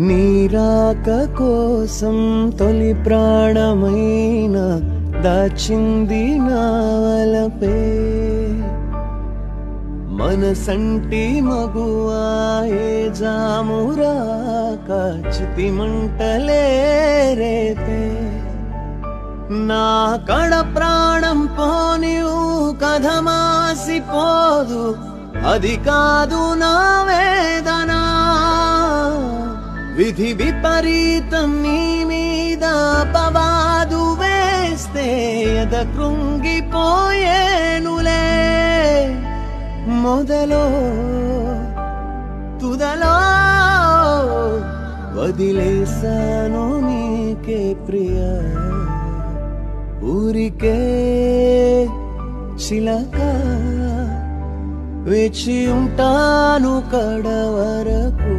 నీరాక కోసం తొలి ప్రాణమైన దాచింది నావలపే మనసంటి మగువాయే జామురాక చితి మంటలే రేపే నా కడ ప్రాణం పోనివు కథ మాసిపోదు అది కాదు నా వేదన విధి విపరీతం నీ మీద పవాదు వేస్తే ఎద కృంగిపోయేనులే మొదలో తుదలో వదిలేసాను నీకే ప్రియ ఊరికే చిలక వేచి ఉంటాను కడ వరకు